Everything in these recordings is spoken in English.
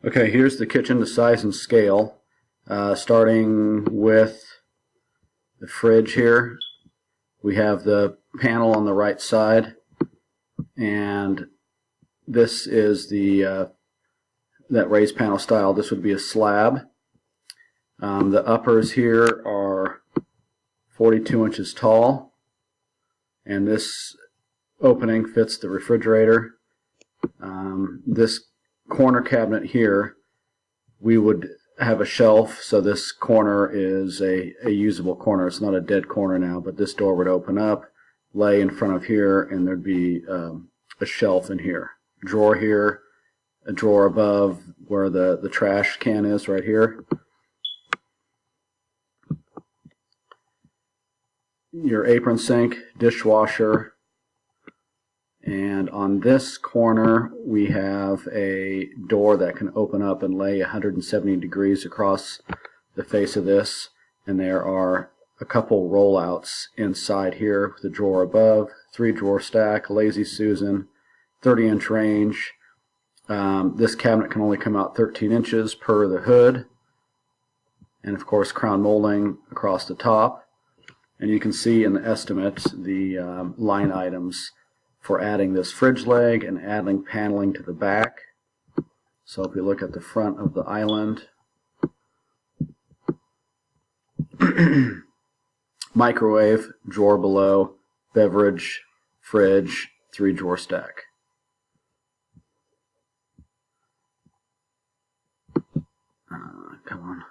Okay, here's the kitchen, the size and scale. Starting with the fridge here, we have the panel on the right side, and this is the that raised panel style. This would be a slab. The uppers here are 42 inches tall, and this opening fits the refrigerator. This corner cabinet here, we would have a shelf, so this corner is a usable corner. It's not a dead corner now, but this door would open up, lay in front of here, and there'd be a shelf in here. Drawer here, a drawer above where the trash can is right here. Your apron sink, dishwasher, and on this corner we have a door that can open up and lay 170 degrees across the face of this, and there are a couple rollouts inside here with a drawer above, 3-drawer stack, Lazy Susan, 30-inch range. This cabinet can only come out 13 inches per the hood, and of course crown molding across the top. And you can see in the estimate the line items for adding this fridge leg and adding paneling to the back. So if we look at the front of the island, microwave, drawer below, beverage, fridge, 3-drawer stack. Come on.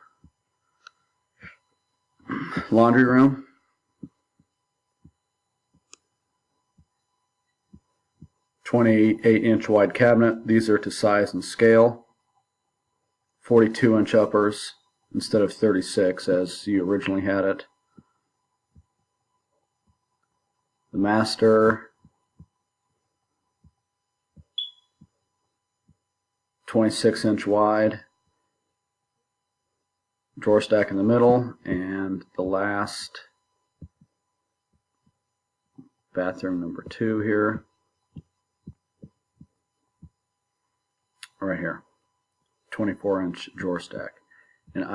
Laundry room. 28-inch wide cabinet. These are to size and scale. 42-inch uppers instead of 36 as you originally had it. The master, 26-inch wide. Drawer stack in the middle, and the last bathroom number 2 here. Right here, 24-inch drawer stack. And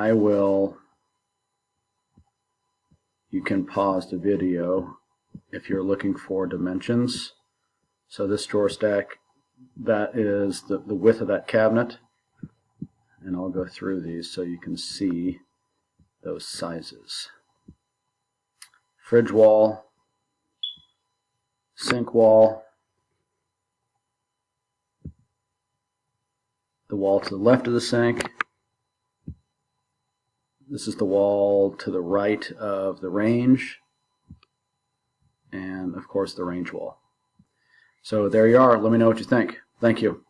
you can pause the video if you're looking for dimensions. So this drawer stack, that is the width of that cabinet, and I'll go through these so you can see those sizes. Fridge wall, sink wall, the wall to the left of the sink. This is the wall to the right of the range, and of course the range wall. So there you are. Let me know what you think. Thank you.